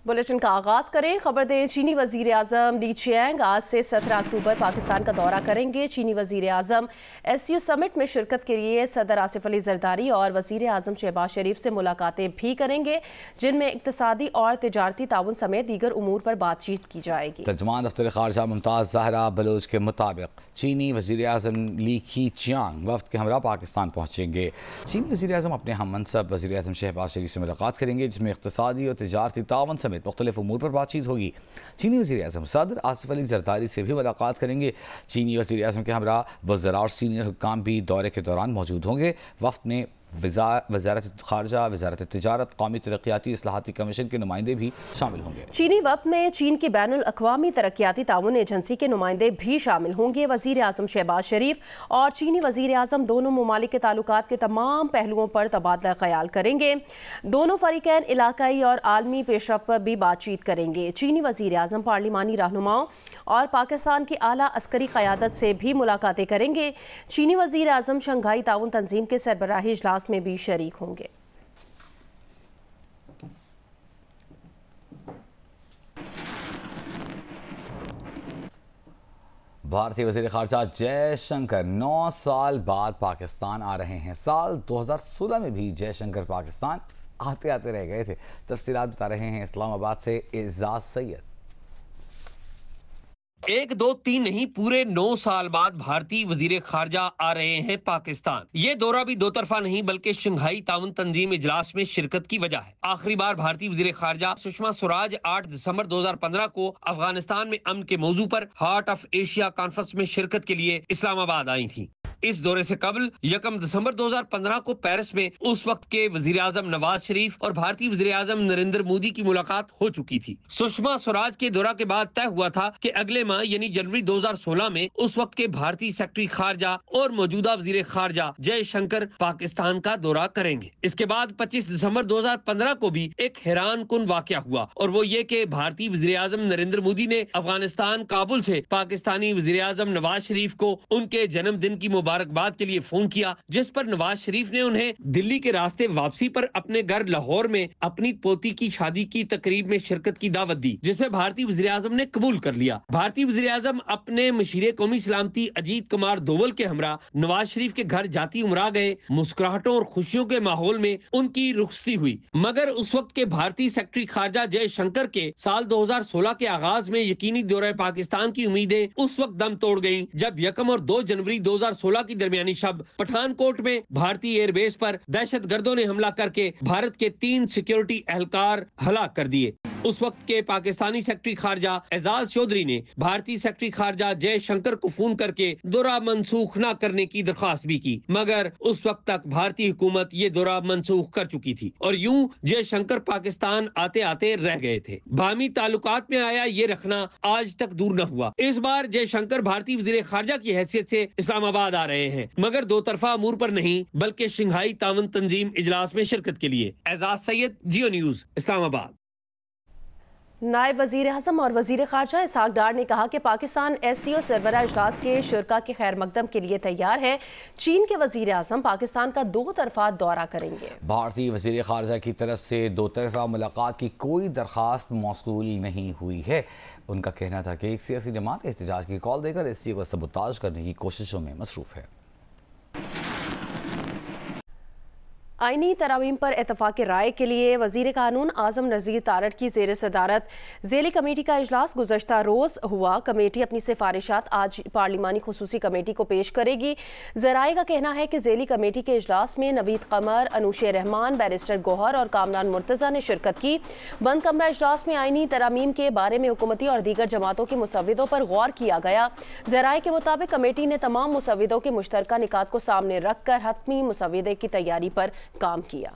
Bulletin का आगाज करें। खबर दें, चीनी वजीर आजम ली चियांग आज से 17 अक्टूबर पाकिस्तान का दौरा करेंगे। चीनी वजीर आजम SCO समिट में शिरकत के लिए सदर आसिफ अली जरदारी और वजीर आजम शहबाज शरीफ से मुलाकातें भी करेंगे, जिनमें इक्तिसादी और तिजारती ताउन समेत दीगर उमूर पर बातचीत की जाएगी। तर्जुमान दफ्तर खारजा मुमताज ज़हरा बलोच के मुताबिक चीनी वजीर आजम ली चियांग वफ्द के हमरा पाकिस्तान पहुँचेंगे। चीनी वजीर आजम अपने हम मनसब वजीर आजम शहबाज शरीफ से मुलाकात करेंगे, जिसमें इक्तिसादी और तिजारती ताउन समेत मुख्तलिफ उमूर पर बातचीत होगी। चीनी वज़ीर आज़म सदर आसिफ अली जरदारी से भी मुलाकात करेंगे। चीनी वज़ीर आज़म के हमरा वज़रा और सीनियर हुक्काम भी दौरे के दौरान मौजूद होंगे। वफ्द में वज़ारत खारजा, वज़ारत तिजारत, कौमी तरक्याती इस्लाहाती कमीशन के नुमाइंदे भी शामिल होंगे। चीनी वफ्द में चीन की बैनुल अक़वामी तरक्याती ताउन एजेंसी के नुमाइंदे भी शामिल होंगे। वज़ीर आज़म शहबाज शरीफ और चीनी वज़ीर आज़म दोनों ममालिक के ताल्लुकात के तमाम पहलुओं पर तबादला ख्याल करेंगे। दोनों फरीकैन इलाकाई और आलमी पेशरफ्त पर भी बातचीत करेंगे। चीनी वज़ीर आज़म पार्लिमानी रहनुमाओं और पाकिस्तान की आला अस्करी क़यादत से भी मुलाकातें करेंगे। चीनी वज़ीर आज़म शंघाई ताउन तंजीम के सरबराही इजलास में भी शरीक होंगे। भारतीय वज़ीर ख़ारजा जयशंकर 9 साल बाद पाकिस्तान आ रहे हैं। साल 2016 में भी जयशंकर पाकिस्तान आते आते रह गए थे। तफसीलात बता रहे हैं इस्लामाबाद से एजाज सैयद। 1, 2, 3 नहीं, पूरे 9 साल बाद भारतीय वजीर खारजा आ रहे हैं पाकिस्तान। ये दौरा भी दो तरफा नहीं बल्कि शंघाई ताउन तंजीम इजलास में शिरकत की वजह है। आखिरी बार भारतीय वजीर खारजा सुषमा स्वराज 8 दिसंबर 2015 को अफगानिस्तान में अमन के मौजू पर हार्ट ऑफ एशिया कॉन्फ्रेंस में शिरकत के लिए इस्लामाबाद आई थी। इस दौरे से कबल 1 दिसंबर 2015 को पेरिस में उस वक्त के वजीर आजम नवाज शरीफ और भारतीय वजीर आजम नरेंद्र मोदी की मुलाकात हो चुकी थी। सुषमा स्वराज के दौरा के बाद तय हुआ था कि अगले माह यानी जनवरी 2016 में उस वक्त के भारतीय सेक्रेटरी खारजा और मौजूदा वजीर खारजा जयशंकर पाकिस्तान का दौरा करेंगे। इसके बाद 25 दिसंबर 2015 को भी एक हैरान कुन वाकया हुआ, और वो ये कि भारतीय वजीर आजम नरेंद्र मोदी ने अफगानिस्तान काबुल से पाकिस्तानी वजीर आजम नवाज शरीफ को उनके जन्मदिन की मुबारकबाद के लिए फोन किया, जिस पर नवाज शरीफ ने उन्हें दिल्ली के रास्ते वापसी पर अपने घर लाहौर में अपनी पोती की शादी की तकरीब में शिरकत की दावत दी, जिसे भारतीय वज़ीर आज़म ने कबूल कर लिया। भारतीय वज़ीर आज़म अपने मशीरे कौमी सलामती अजीत कुमार दोवल के हमरा नवाज शरीफ के घर जाती उमरा गए। मुस्कुराहटों और खुशियों के माहौल में उनकी रुखसती हुई, मगर उस वक्त के भारतीय सेक्रेटरी खारजा जयशंकर के साल 2016 के आगाज में यकीनी दौरे पाकिस्तान की उम्मीदें उस वक्त दम तोड़ गयी, जब 1 और 2 जनवरी 2016 की दरमियानी शब पठानकोट में भारतीय एयरबेस पर दहशतगर्दों ने हमला करके भारत के 3 सिक्योरिटी एहलकार हलाक कर दिए। उस वक्त के पाकिस्तानी सेक्रेटरी खारजा एजाज चौधरी ने भारतीय सेक्रेटरी खारजा जयशंकर को फोन करके दौरा मंसूख न करने की दरख्वास्त भी की, मगर उस वक्त तक भारतीय हुकूमत ये दौरा मंसूख कर चुकी थी और यूं जयशंकर पाकिस्तान आते आते रह गए थे। बामी ताल्लुकात में आया ये रखना आज तक दूर न हुआ। इस बार जयशंकर भारतीय वज़ीर खारजा की हैसियत से इस्लामाबाद आ रहे हैं, मगर दो तरफा अमूर पर नहीं बल्कि शंघाई ताउन तंजीम इजलास में शिरकत के लिए। एजाज सैयद, जियो न्यूज, इस्लामाबाद। नायब वजीर आज़म और वजीर खारजा इसहाक डार ने कहा कि पाकिस्तान SCO सरबराह इजलास के शुरका के खैर मकदम के लिए तैयार है। चीन के वजीर आज़म पाकिस्तान का 2 तरफा दौरा करेंगे। भारतीय वजीर खारजा की तरफ से 2 तरफा मुलाकात की कोई दरख्वास्त मौसूल नहीं हुई है। उनका कहना था कि एक सियासी जमात एहतजाज की कॉल देकर SCO को सबूताज करने की कोशिशों में मसरूफ है। आईनी तरामीम पर इत्तफाक़ राय के लिए वज़ीर कानून आज़म नज़ीर तारड़ की ज़ेर सदारत ज़ेली कमेटी का इजलास गुज़श्ता रोज़ हुआ। कमेटी अपनी सिफारिशात आज पार्लिमानी खुसूसी कमेटी को पेश करेगी। ज़राए का कहना है कि ज़ेली कमेटी के इजलास में नवीद कमर, अनुशे रहमान, बैरिस्टर गौहर और कामरान मुर्तज़ा ने शिरकत की। बंद कमरा इजलास में आईनी तरामीम के बारे में हुकूमती और दीगर जमातों के मुसव्विदों पर गौर किया गया। ज़राए के मुताबिक कमेटी ने तमाम मुसव्विदों के मुश्तरका निकात को सामने रख कर हतमी मुसव्विदे की तैयारी पर काम किया।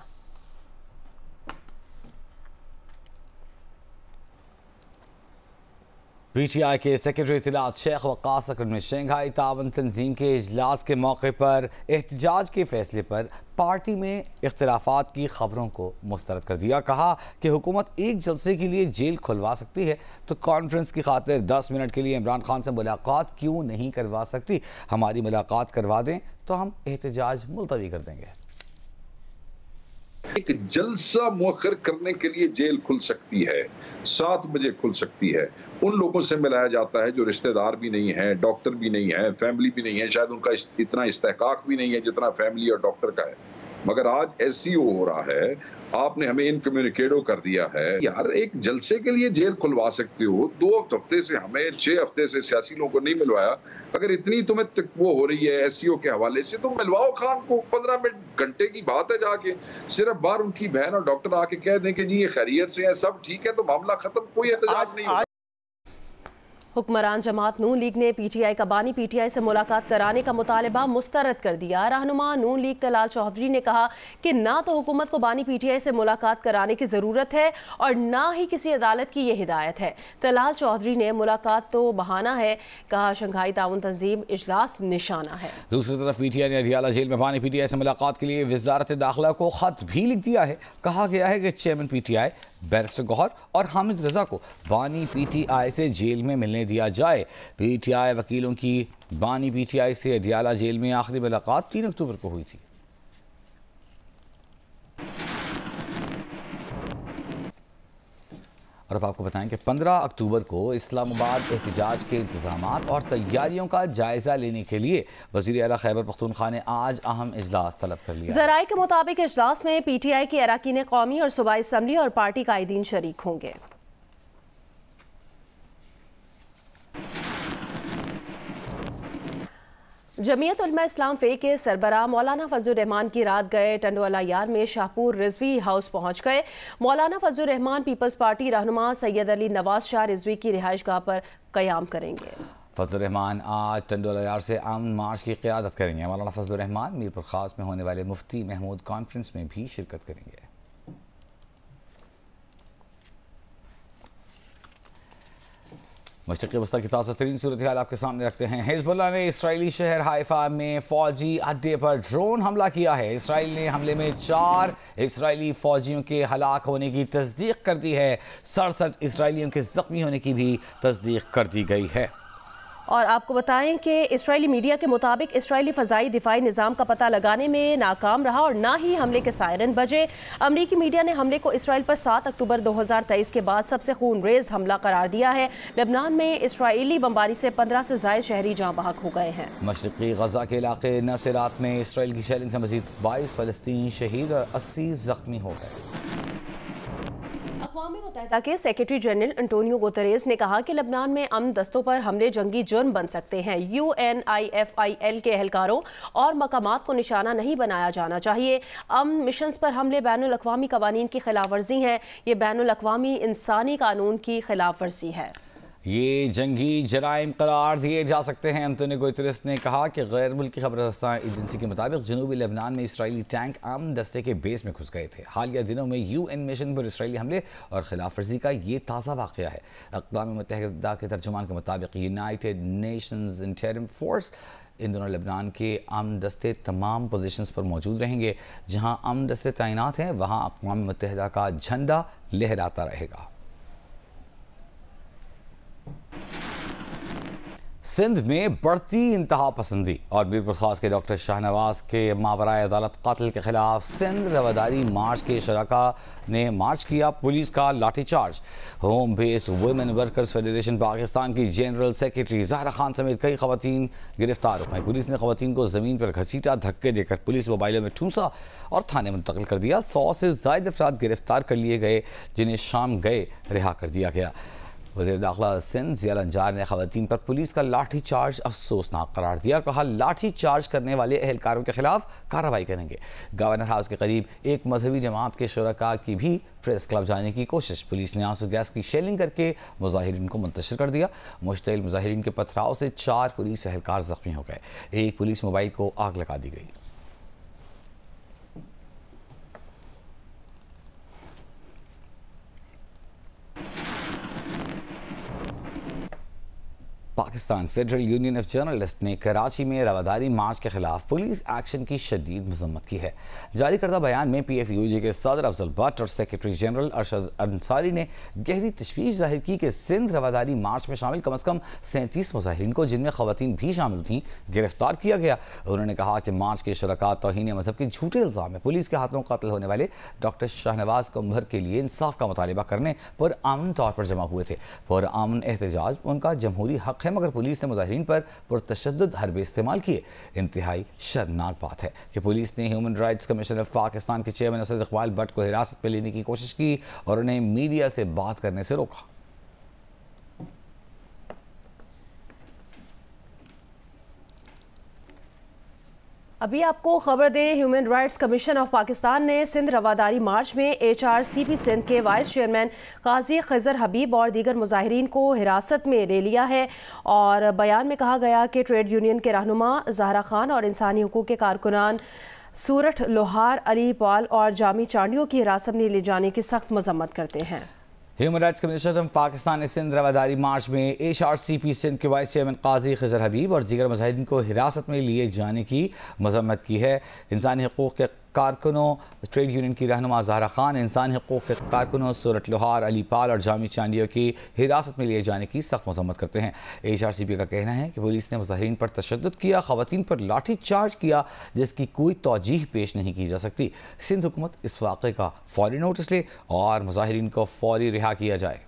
PTI के सेक्रेटरी इत्तलात शेख वक्कास अकरम ने शंघाई ताउन तंजीम के इजलास के मौके पर एहतजाज के फैसले पर पार्टी में इख्तिलाफात की खबरों को मुस्तरद कर दिया। कहा कि हुकूमत एक जलसे के लिए जेल खुलवा सकती है तो कॉन्फ्रेंस की खातिर 10 मिनट के लिए इमरान खान से मुलाकात क्यों नहीं करवा सकती। हमारी मुलाकात करवा दें तो हम एहतजाज मुलतवी कर देंगे। एक जलसा मुअख्खर करने के लिए जेल खुल सकती है, 7 बजे खुल सकती है। उन लोगों से मिलाया जाता है जो रिश्तेदार भी नहीं है, डॉक्टर भी नहीं है, फैमिली भी नहीं है, शायद उनका इतना इस्तेहकाक भी नहीं है जितना फैमिली और डॉक्टर का है। मगर आज एससीओ हो रहा है, आपने हमें इनकम्युनिकेटो कर दिया है। यार एक जलसे के लिए जेल खुलवा सकते हो, 2 हफ्ते से हमें 6 हफ्ते से सियासी लोगों को नहीं मिलवाया। अगर इतनी तुम्हें वो हो रही है एससीओ के हवाले से तो मिलवाओ खान को, 15 मिनट घंटे की बात है। जाके सिर्फ बाहर उनकी बहन और डॉक्टर आके कह दें कि जी ये खैरियत से है, सब ठीक है, तो मामला खत्म, कोई एहतजाज नहीं होगा। हुक्मरान जमात नून लीग ने पीटीआई का बानी पीटीआई से मुलाकात कराने का मुतालबा मुस्तरद कर दिया। रहनुमा नून लीग तलाल चौधरी ने कहा कि ना तो हुकूमत को बानी पीटीआई से मुलाकात कराने की ज़रूरत है और ना ही किसी अदालत की ये हिदायत है। तलाल चौधरी ने मुलाकात तो बहाना है, कहा शंघाई ताउन तंजीम इजलास निशाना है। दूसरी तरफ पीटीआई ने अडियाला जेल में बानी पीटीआई से मुलाकात के लिए वजारत दाखिला को खत भी लिख दिया है। कहा गया है कि चेयरमैन पीटीआई बैरिस्टर गौहर और हामिद रजा को बानी पीटीआई से जेल में मिलने दिया जाए। पीटीआई वकीलों की बानी पीटीआई से अडियाला जेल में आखिरी मुलाकात 3 अक्टूबर को हुई थी। और अब आपको बताएं कि 15 अक्टूबर को इस्लामाबाद एहतजाज के इंतजामात और तैयारियों का जायजा लेने के लिए वज़ीर आला खैबर पख्तूनख्वा ने आज अहम इजलास तलब कर लिया। ज़राए के मुताबिक इजलास में पीटीआई के अरकान कौमी और सूबाई असम्बली और पार्टी कायदीन शरीक होंगे। जमीयत उलमा इस्लाम फे के सरबराह मौलाना फजलुर रहमान की रात गए टंडवाला यार में शाहपुर रिजवी हाउस पहुंच गए। मौलाना फजलुर रहमान पीपल्स पार्टी रहनुमा सैयद अली नवाज शाह रिजवी की रिहाइश गाह पर क़याम करेंगे। फजलुर रहमान आज टंडवाला यार से अमन मार्च की क़यादत करेंगे। मौलाना फजलुर रहमान मीरपुर खास में होने वाले मुफ्ती महमूद कॉन्फ्रेंस में भी शिरकत करेंगे। मशरिक़ वस्ता की ताज़ा तरीन सूरत हाल आपके सामने रखते हैं। हिज़्बुल्लाह ने इसराइली शहर हाइफा में फ़ौजी अड्डे पर ड्रोन हमला किया है। इसराइल ने हमले में 4 इसराइली फ़ौजियों के हलाक होने की तस्दीक कर दी है। 67 इसराइलियों के ज़ख्मी होने की भी तस्दीक कर दी गई है। और आपको बताएं कि इसराइली मीडिया के मुताबिक इसराइली फ़ज़ाई दिफाई निज़ाम का पता लगाने में नाकाम रहा और ना ही हमले के सायरन बजे। अमरीकी मीडिया ने हमले को इसराइल पर 7 अक्टूबर 2023 के बाद सबसे खूनरेज़ हमला करार दिया है। लेबनान में इसराइली बमबारी से 15 से ज़ायद शहरी जाँ बहक हो गए हैं। मशरिक़ी गज़ा के इलाके नसरात में इसराइल की शेलिंग से मज़ीद 22 फ़लस्तीनी शहीद और 80 ज़ख्मी हो गए। अक़वाम मुत्तहिदा के सेक्रेटरी जनरल एंटोनियो गुतेरेस ने कहा कि लबनान में अमन दस्तों पर हमले जंगी जुर्म बन सकते हैं। UNIFIL के एहलकारों और मकामात को निशाना नहीं बनाया जाना चाहिए। अमन मिशंस पर हमले बैनुल अक़वामी कवानीन की खिलाफ वर्जी है। ये बैनुल अक़वामी इंसानी कानून की खिलाफ वर्जी है। ये जंगी जराइम करार दिए जा सकते हैं। एंटोनियो गुतेरेस ने कहा कि गैर मुल्की खबर एजेंसी के मुताबिक जनूबी लेबनान में इसराइली टैंक अमन दस्ते के बेस में घुस गए थे। हालिया दिनों में UN मिशन पर इसराइली हमले और खिलाफ वर्जी का ये ताज़ा वाक़या है। अक़वाम मुत्तहिदा के तर्जुमान के मुताबिक United Nations interim force in दोनों लेबनान के अमन दस्ते तमाम पोजीशंस पर मौजूद रहेंगे। जहां अमन दस्ते तैनात हैं वहां अक़वाम मुत्तहिदा का झंडा लहराता रहेगा। सिंध में बढ़ती इंतहा पसंदी और मीरपुर खास के डॉक्टर शाहनवाज के मावराए अदालत कातिल के खिलाफ सिंध रवादारी मार्च के शराका ने मार्च किया। पुलिस का लाठीचार्ज। Home based women workers federation Pakistan की जनरल सेक्रेटरी ज़हरा खान समेत कई खवातीन गिरफ्तार हो गई। पुलिस ने खवातीन को ज़मीन पर घसीटा, धक्के देकर पुलिस मोबाइलों में ठूंसा और थाने मुंतकिल कर दिया। 100 से ज़ायद अफराद गिरफ्तार कर लिए गए, जिन्हें शाम गए रिहा कर दिया गया। वज़ीर दाखिला सिंध ज़िया अंजार ने खवातीन पर पुलिस का लाठी चार्ज अफसोसनाक करार दिया। कहा लाठी चार्ज करने वाले एहलकारों के खिलाफ कार्रवाई करेंगे। गवर्नर हाउस के करीब एक मजहबी जमात के शुरका की भी प्रेस क्लब जाने की कोशिश। पुलिस ने आंसू गैस की शेलिंग करके मुजाहिरीन को मुंतशिर कर दिया। मुश्तइल मुजाहिरीन के पथराव से 4 पुलिस एहलकार ज़ख्मी हो गए। एक पुलिस मोबाइल को आग लगा दी गई। Pakistan federal union of journalist ने कराची में रवादारी मार्च के खिलाफ पुलिस एक्शन की शदीद मजम्मत की है। जारी करदा बयान में PFUJ के सदर अफजल भट्ट और सेक्रेटरी जनरल अरशद अंसारी ने गहरी तशवीश जाहिर की कि सिंध रवादारी मार्च में शामिल कम अज़ कम 37 मुजाहिरीन को, जिनमें खवातीन भी शामिल थीं, गिरफ्तार किया गया। उन्होंने कहा कि मार्च के शुरका तौहीन मजहब के झूठे इल्ज़ाम में पुलिस के हाथों कत्ल होने वाले डॉक्टर शाहनवाज कुंभर के लिए इंसाफ का मुतालबा करने पर आमन तौर पर जमा हुए थे। पर आमन एहतजाज उनका जमहूरी हक है, मगर पुलिस ने मुजाहिरीन पर पुरतशद्दुद हरबे इस्तेमाल किए। इंतहाई शर्मनाक बात है कि पुलिस ने human rights commission of Pakistan के चेयरमैन असद इकबाल भट्ट को हिरासत में लेने की कोशिश की और उन्हें मीडिया से बात करने से रोका। अभी आपको खबर दें, human rights commission of Pakistan ने सिंध रवादारी मार्च में HRCP सिंध के वाइस चेयरमैन काजी खिजर हबीब और दीगर मुजाहिरीन को हिरासत में ले लिया है। और बयान में कहा गया कि ट्रेड यूनियन के रहनुमा ज़हरा खान और इंसानी हकूक़ के कारकुनान सूरत लोहार, अली पाल और जामी चांडियों की हिरासत में ले जाने की सख्त मजम्मत करते हैं। Human rights commission of Pakistan ने सिंध रवादारी मार्च में HRCP सिंध के वाइस चेयरमैन काजी खिजर हबीब और दीगर मुजाहिदीन को हिरासत में लिए जाने की मजम्मत की है। इंसानी हकूक़ के कारकुनों, ट्रेड यूनियन की रहनुमा ज़हरा खान, इंसानी हकूक़ के कारकुनों सूरत लोहार, अली पाल और जामी चांडियों की हिरासत में लिए जाने की सख्त मजम्मत करते हैं। HRCP का कहना है कि पुलिस ने मुजाहिरीन पर तशद्दुद किया, खवातीन पर लाठी चार्ज किया, जिसकी कोई तौजीह पेश नहीं की जा सकती। सिंध हुकूमत इस वाक़े का फौरी नोटिस ले और मुजाहिरीन को फौरी रिहा किया जाए।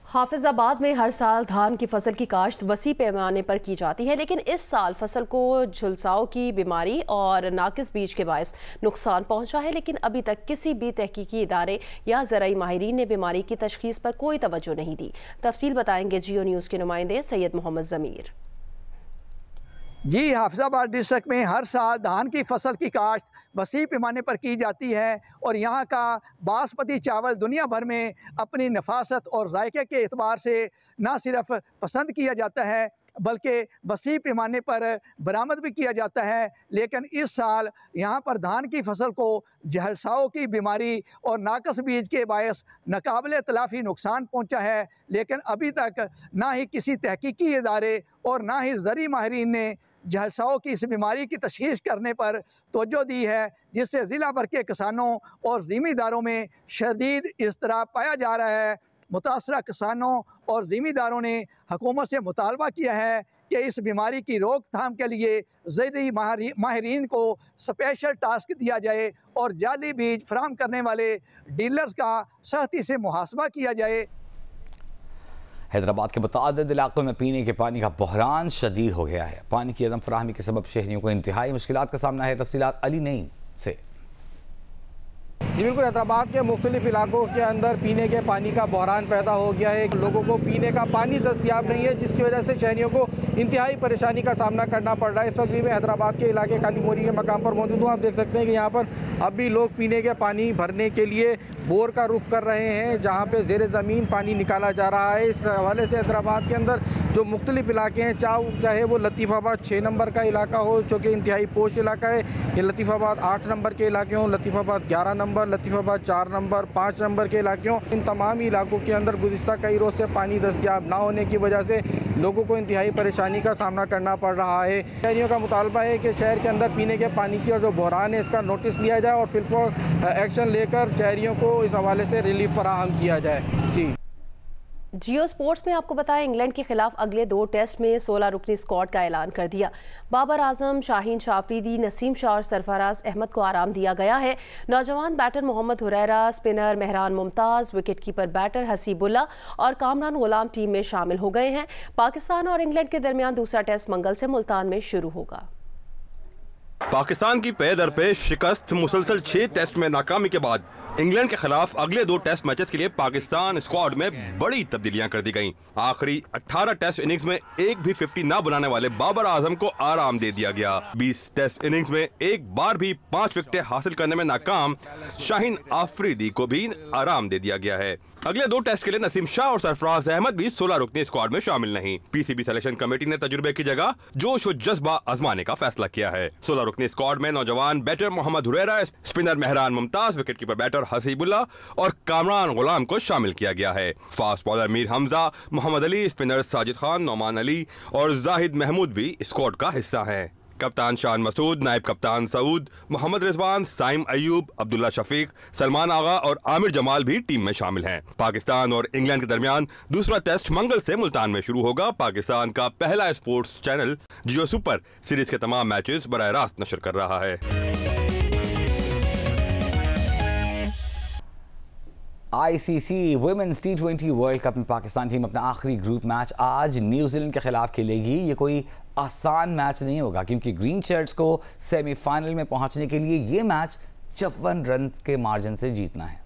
हाफिजाबाद में हर साल धान की फसल की काश्त वसी पैमाने पर की जाती है, लेकिन इस साल फसल को झुलसाओं की बीमारी और नाकिस बीज के बायस नुकसान पहुंचा है। लेकिन अभी तक किसी भी तहकीकी इदारे या ज़राई माहिरीन ने बीमारी की तशखीस पर कोई तवज्जो नहीं दी। तफसील बताएंगे जियो न्यूज़ के नुमाइंदे सैयद मोहम्मद ज़मीर। जी, हाफिजाबाद डिस्ट्रिक्ट में हर साल धान की फसल की काश्त वसी पैमाने पर की जाती है और यहाँ का बासमती चावल दुनिया भर में अपनी नफासत और जायके के एतबार से न सिर्फ पसंद किया जाता है बल्कि वसी पैमाने पर बरामद भी किया जाता है। लेकिन इस साल यहाँ पर धान की फसल को झुलसाओं की बीमारी और नाकस बीज के बायस नाकाबिले तलाफ़ी नुकसान पहुँचा है। लेकिन अभी तक ना ही किसी तहकीकी इदारे और ना ही ज़री माहिरीन ने झुलसाओं की इस बीमारी की तशख़ीस करने पर तवज्जो दी है, जिससे ज़िला भर के किसानों और ज़मींदारों में शदीद इज़्तिराब पाया जा रहा है। मुतासरा किसानों और ज़मींदारों ने हुकूमत से मुतालबा किया है कि इस बीमारी की रोकथाम के लिए ज़री माहिरीन को स्पेशल टास्क दिया जाए और जाली बीज फराहम करने वाले डीलर्स का सख्ती से मुहासबा किया जाए। हैदराबाद के मुतादिद इलाकों में पीने के पानी का बहरान शदीद हो गया है। पानी की अदम फराहमी के सबब शहरियों को इंतहाई मुश्किलात का सामना है। तफसीलात अली नईम से। जी बिल्कुल, हैदराबाद के मुख्तलिफ इलाकों के अंदर पीने के पानी का बहरान पैदा हो गया है। लोगों को पीने का पानी दस्तयाब नहीं है, जिसकी वजह से शहरियों को इंतहाई परेशानी का सामना करना पड़ रहा है। इस वक्त भी मैं हैदराबाद के इलाके काली मोरी के मकाम पर मौजूद हूँ। आप देख सकते हैं कि यहाँ पर अब भी लोग पीने के पानी भरने के लिए बोर का रुख कर रहे हैं, जहाँ पर ज़ेर ज़मीन पानी निकाला जा रहा है। इस हवाले से हैदराबाद के अंदर जो मुख्तलिफ इलाके हैं, चाहे वो लतीफ़ाबाद 6 नंबर का इलाका हो जो कि इंतहाई पोश इलाका है, या लतीफ़ाबाद 8 नंबर के इलाके हों, Latifabad 11 number, Latifabad 4 number, 5 number के इलाके हों, इन तमाम इलाकों के अंदर गुज़िश्ता कई रोज़ से पानी दस्तयाब ना होने की वजह से लोगों को इंतहाई परेशानी का सामना करना पड़ रहा है। शहरियों का मुतालबा है कि शहर के अंदर पीने के पानी की और जो बहरान है इसका नोटिस लिया जाए और फिलफौर एक्शन लेकर शहरियों को इस हवाले से रिलीफ फराहम किया जाए। जी, जियो स्पोर्ट्स में आपको बताएं, इंग्लैंड के खिलाफ अगले 2 टेस्ट में 16 रुकनी स्क्वाड का ऐलान कर दिया। बाबर आजम, शाहीन शाफरीदी, नसीम शाह और सरफराज अहमद को आराम दिया गया है। नौजवान batter Mohammad Huraira, spinner Mehran Mumtaz, wicketkeeper batter Haseebullah और कामरान गुलाम टीम में शामिल हो गए हैं। पाकिस्तान और इंग्लैंड के दरमियान दूसरा टेस्ट मंगल से मुल्तान में शुरू होगा। पाकिस्तान की पे दर पे शिकस्त, मुसलसल 6 टेस्ट में नाकामी के बाद इंग्लैंड के खिलाफ अगले 2 टेस्ट मैचेस के लिए पाकिस्तान स्क्वाड में बड़ी तब्दीलियां कर दी गईं। आखिरी 18 टेस्ट इनिंग्स में एक भी 50 ना बनाने वाले बाबर आजम को आराम दे दिया गया। 20 टेस्ट इनिंग्स में एक बार भी 5 विकेटें हासिल करने में नाकाम शाहीन आफरीदी को भी आराम दे दिया गया है। अगले 2 टेस्ट के लिए नसीम शाह और सरफराज अहमद भी 16 रुकनी स्क्वाड में शामिल नहीं। पीसीबी सिलेक्शन कमेटी ने तजुर्बे की जगह जोश और जज्बा आजमाने का फैसला किया है। 16 रुकनी स्क्वाड में नौजवान batter Mohammad Huraira, spinner Mehran Mumtaz, wicketkeeper batter batter Haseebullah और कामरान गुलाम को शामिल किया गया है। Fast bowler Mir Hamza, Mohammad Ali, spinner Sajid Khan, Nauman Ali और जाहिद महमूद भी स्क्वाड का हिस्सा हैं। कप्तान शान मसूद, नायब कप्तान सऊद, मोहम्मद रिजवान, साइम अयूब, अब्दुल्ला शफीक, सलमान आगा और आमिर जमाल भी टीम में शामिल हैं। पाकिस्तान और इंग्लैंड के दरमियान दूसरा टेस्ट मंगल से मुल्तान में शुरू होगा। पाकिस्तान का पहला स्पोर्ट्स चैनल जियो सुपर सीरीज के तमाम मैचेस बराह रास्त नशर कर रहा है। ICC women's T20 world cup में पाकिस्तान टीम अपना आखिरी ग्रुप मैच आज न्यूजीलैंड के खिलाफ खेलेगी। ये कोई आसान मैच नहीं होगा क्योंकि ग्रीन शर्ट्स को सेमीफाइनल में पहुंचने के लिए ये मैच 54 रन के मार्जिन से जीतना है।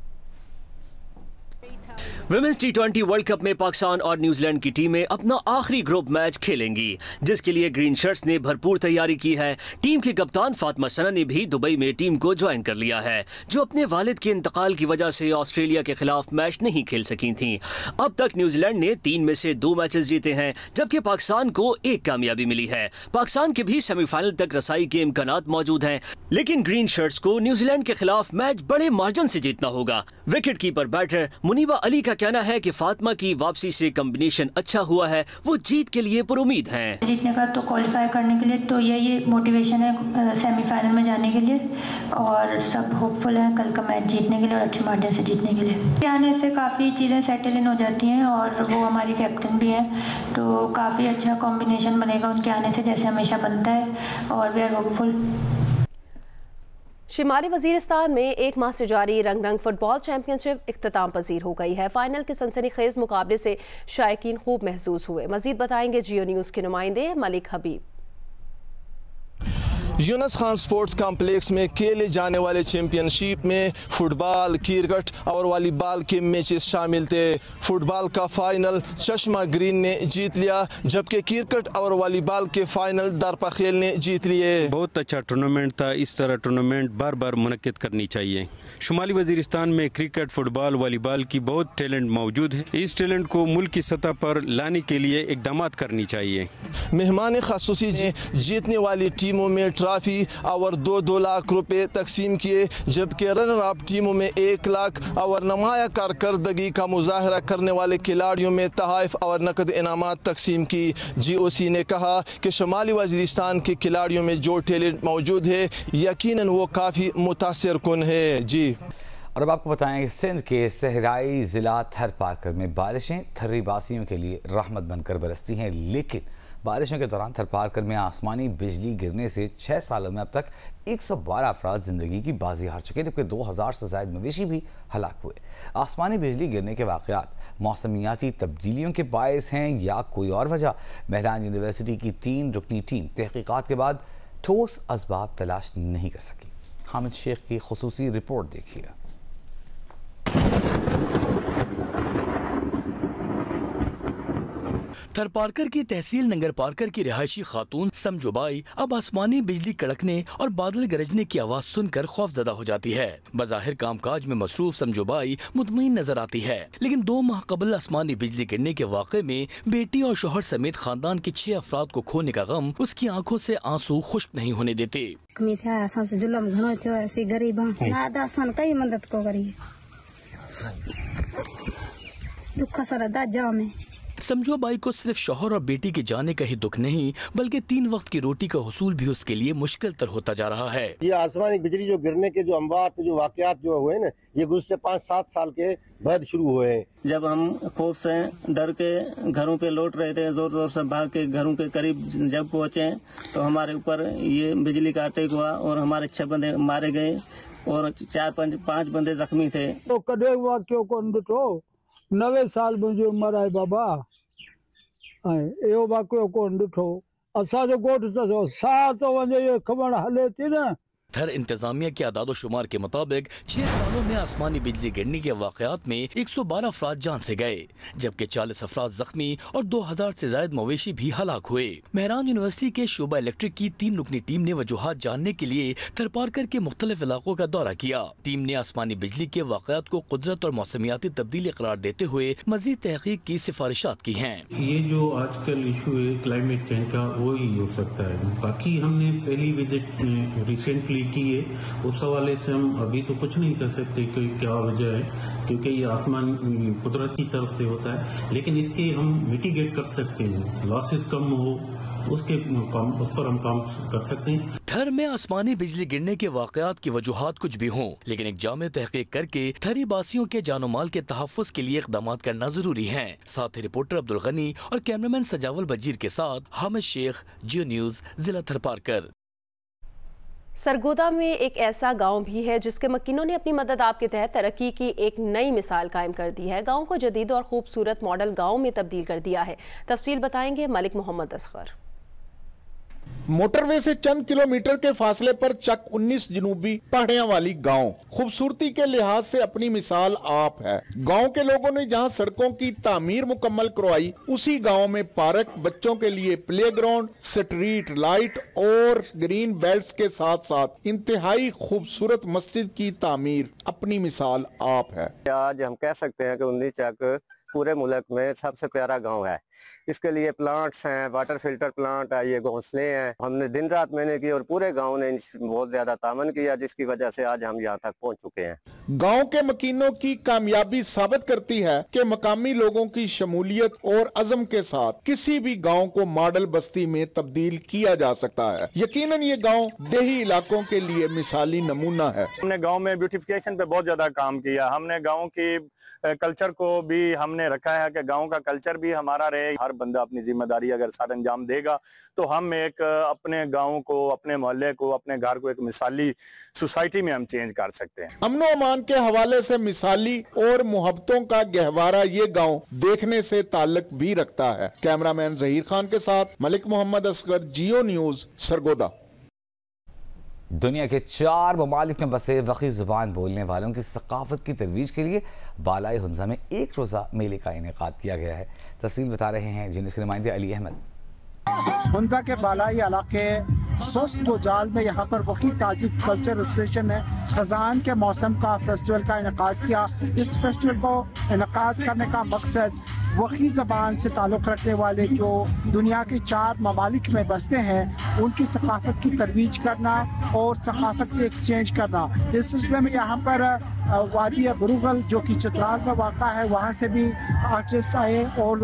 वुमेन्स T20 वर्ल्ड कप में पाकिस्तान और न्यूजीलैंड की टीमें अपना आखिरी ग्रुप मैच खेलेंगी, जिसके लिए ग्रीन शर्ट्स ने भरपूर तैयारी की है। टीम की कप्तान फातिमा सना ने भी दुबई में टीम को ज्वाइन कर लिया है, जो अपने वालिद के इंतकाल की वजह से ऑस्ट्रेलिया के खिलाफ मैच नहीं खेल सकी थीं। अब तक न्यूजीलैंड ने 3 में से 2 मैचेस जीते हैं, जबकि पाकिस्तान को 1 कामयाबी मिली है। पाकिस्तान के भी सेमीफाइनल तक रसाई के इम्कानात मौजूद हैं, लेकिन ग्रीन शर्ट्स को न्यूजीलैंड के खिलाफ मैच बड़े मार्जिन से जीतना होगा। Wicket keeper batter Muneeba Ali का कहना है कि फातिमा की वापसी से कॉम्बिनेशन अच्छा हुआ है, वो जीत के लिए पुरुमीद हैं। जीतने का तो क्वालिफाई करने के लिए तो ये मोटिवेशन है सेमीफाइनल में जाने के लिए, और सब होपफुल हैं कल का मैच जीतने के लिए और अच्छे मार्जिन से जीतने के लिए। आने से काफ़ी चीज़ें सेटल इन हो जाती हैं और वो हमारी कैप्टन भी हैं, तो काफ़ी अच्छा कॉम्बिनेशन बनेगा उनके आने से, जैसे हमेशा बनता है, और वी आर होपफुल। शिमाली वजीरिस्तान में 1 माह से जारी रंग फुटबॉल चैंपियनशिप इख्तिताम पजीर हो गई है। फाइनल के सनसनीखेज मुकाबले से शायकीन खूब महसूस हुए। मजीद बताएंगे जियो न्यूज़ के नुमाइंदे मलिक हबीब। यूनुस खान स्पोर्ट्स कॉम्प्लेक्स में खेले जाने वाले चैंपियनशिप में फुटबॉल, क्रिकेट और वॉलीबॉल के मैचेस शामिल थे। फुटबॉल का फाइनल चश्मा ग्रीन ने जीत लिया, जबकि क्रिकेट और वॉलीबॉल के फाइनल दारपाखेल ने जीत लिए। बहुत अच्छा टूर्नामेंट था। इस तरह टूर्नामेंट बार बार मुनक्किद करनी चाहिए। शुमाली वजीरिस्तान में क्रिकेट, फुटबॉल, वॉलीबॉल की बहुत टैलेंट मौजूद है। इस टैलेंट को मुल्क की सतह पर लाने के लिए इकदाम करनी चाहिए। मेहमान खासूसी ने जीतने वाली टीमों में ट्रॉफी और 2-2 लाख रुपए तकसीम किए, जबकि रनर अप टीमों में 1 लाख और नुमाया कारकर्दगी का मुजाहरा करने वाले खिलाड़ियों में तोहफे और नकद इनामात तकसीम की। GOC ने कहा कि शुमाली वजीरिस्तान के खिलाड़ियों में जो टैलेंट मौजूद है यकीनन वो काफ़ी मुतासिर कुन है। जी, और अब आपको बताएं कि सिंध के सहराई ज़िला थर पारकर में बारिशें थर्रीबासियों के लिए रहमत बनकर बरसती हैं, लेकिन बारिशों के दौरान थर पारकर में आसमानी बिजली गिरने से 6 सालों में अब तक 112 अफराद ज़िंदगी की बाजी हार चुके, जबकि 2000 से ज़ायद मवेशी भी हलाक हुए। आसमानी बिजली गिरने के वाक़यात मौसमियाती तब्दीलियों के बायस हैं या कोई और वजह? मेहरान यूनिवर्सिटी की 3 रुकनी टीम तहकीकात के बाद ठोस असबाब तलाश नहीं कर सकी। हामिद शेख की खुसूसी रिपोर्ट देखिए। थर पारकर की तहसील नंगर पारकर की रिहायशी खातून समझोबाई अब आसमानी बिजली कड़कने और बादल गरजने की आवाज सुनकर खौफजदा हो जाती है। बज़ाहिर कामकाज में मसरूफ समझोबाई मुतमईन नजर आती है, लेकिन 2 माह कबल आसमानी बिजली गिरने के वाक़े में बेटी और शोहर समेत खानदान के 6 अफराद को खोने का गम उसकी आंखों से आंसू खुश्क नहीं होने देते। समझो बाई को सिर्फ शौहर और बेटी के जाने का ही दुख नहीं, बल्कि 3 वक्त की रोटी का हुसूल भी उसके लिए मुश्किल तर होता जा रहा है। ये आसमानी बिजली जो गिरने के जो अमवात जो वाकयात जो हुए ना, ये गुज़श्ते 5-7 साल के बाद शुरू हुए हैं। जब हम खौफ से डर के घरों पे लौट रहे थे, जोर जोर से भाग के घरों के करीब जब पहुंचे तो हमारे ऊपर ये बिजली का अटैक हुआ और हमारे 6 बंदे मारे गए और 4-5 बंदे जख्मी थे। तो कदे हुआ क्यों कौन डटो 90 साल मुझे उम्र है बाबा, यो वाक़ियो कोन ॾिठो। असांजो ॻोठ त साह तो वञे, ये ख़बर हले थी न। थर इंतजामिया के आदाद शुमार के मुताबिक 6 सालों में आसमानी बिजली गिरने के वाक़यात में 112 अफराद जान से गए, जबकि 40 अफराद जख्मी और 2000 से ज्यादा मवेशी भी हलाक हुए। मेहरान यूनिवर्सिटी के शोबा इलेक्ट्रिक की 3 रुकनी टीम ने वजूहात जानने के लिए थर पारकर के मुख्तलिफ इलाकों का दौरा किया। टीम ने आसमानी बिजली के वाक़यात को कुदरत और मौसमियाती तब्दीली करार देते हुए मजीद तहकीक की सिफारिशात की हैं। ये जो आजकल इशू है क्लाइमेट चेंज का, वो ही हो सकता है। बाकी हमने पहली विजिट रिसेंटली की है, उस हवाले से हम अभी तो कुछ नहीं कर सकते कि क्या वजह है, क्योंकि ये आसमान कुदरत की तरफ से होता है, लेकिन इसके हम मिटिगेट कर सकते हैं, लॉसेस कम हो उस पर हम काम कर सकते हैं। थर में आसमानी बिजली गिरने के वाकयात की वजूहात कुछ भी हों, लेकिन एक जामे तहकीक करके थरी बासियों के जानो माल के तहफ़्फ़ुज़ के लिए इक़दाम करना जरूरी है। साथ ही रिपोर्टर अब्दुल गनी और कैमरामैन सजावल बजीर के साथ हामिद शेख, जियो न्यूज़, जिला थरपारकर। सरगोदा में एक ऐसा गांव भी है जिसके मकीनों ने अपनी मदद आपके तहत तरक्की की एक नई मिसाल कायम कर दी है। गांव को जदीद और खूबसूरत मॉडल गांव में तब्दील कर दिया है। तफसील बताएंगे मलिक मोहम्मद असगर। मोटरवे से चंद किलोमीटर के फासले पर चक 19 जनूबी पहाड़ियां वाली गांव खूबसूरती के लिहाज से अपनी मिसाल आप है। गांव के लोगों ने जहां सड़कों की तामीर मुकम्मल करवाई, उसी गांव में पार्क, बच्चों के लिए प्लेग्राउंड, स्ट्रीट लाइट और ग्रीन बेल्ट्स के साथ साथ इंतहाई खूबसूरत मस्जिद की तामीर अपनी मिसाल आप है। आज हम कह सकते हैं कि 19 चक पूरे मुल्क में सबसे प्यारा गांव है। इसके लिए प्लांट्स हैं, वाटर फिल्टर प्लांट है, ये घोंसले हैं। हमने दिन रात मेहनत की और पूरे गांव ने बहुत ज्यादा तामन किया, जिसकी वजह से आज हम यहाँ तक पहुँच चुके हैं। गांव के मकीनों की कामयाबी साबित करती है कि मकामी लोगों की शमूलियत और अज़म के साथ किसी भी गांव को मॉडल बस्ती में तब्दील किया जा सकता है। यकीनन ये गांव देही इलाकों के लिए मिसाली नमूना है। हमने गांव में ब्यूटिफिकेशन पे बहुत ज्यादा काम किया। हमने गांव की कल्चर को भी हमने रखा है कि गांव का कल्चर भी हमारा रहे। हर बंदा अपनी जिम्मेदारी अगर सर अंजाम देगा तो हम एक अपने गांव को, अपने मोहल्ले को, अपने घर को एक मिसाली सोसाइटी में हम चेंज कर सकते हैं। अमनो अमान के हवाले से मिसाली और मोहब्बतों का गहवारा ये गांव देखने से ताल्लुक भी रखता है। कैमरामैन जहीर खान के साथ मलिक मोहम्मद असगर, जियो न्यूज, सरगोदा। दुनिया के 4 ममालिक में बसे वक़ी ज़ुबान बोलने वालों की सकाफत की तरवीज के लिए बालाई हुंजा में एक रोज़ा मेले का इनेकाद किया गया है। तफसील बता रहे हैं जिन्हें इसके नुमाइंदे अली अहमद। हुंजा के बालाई इलाके सुस्त गोजाल में यहाँ पर वफ़ी ताजिक कल्चर एसोसिएशन ने ख़ज़ान के मौसम का फेस्टिवल का इनेकाद किया। इस फेस्टिवल को इनेकाद करने का मकसद वफ़ी ज़बान से ताल्लुक़ रखने वाले जो दुनिया के 4 ममालिक में बसते हैं उनकी सकाफ़त की तरवीज करना और सकाफ़ती एक्सचेंज करना। इस सिलसिले में यहाँ पर वादी बुरुगल जो कि चित्राल में वाक़ा है, वहाँ से भी आर्टिस्ट आए और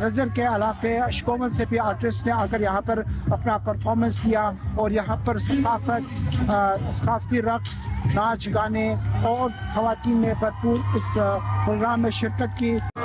गज़र के इलाके अशकोमन से भी आर्टिस्ट ने आकर यहाँ पर अपना परफॉर्मेंस किया और यहाँ पर सकाफ़ती रक़्स, नाच गाने और ख़वातीन ने भरपूर इस प्रोग्राम में शिरकत की।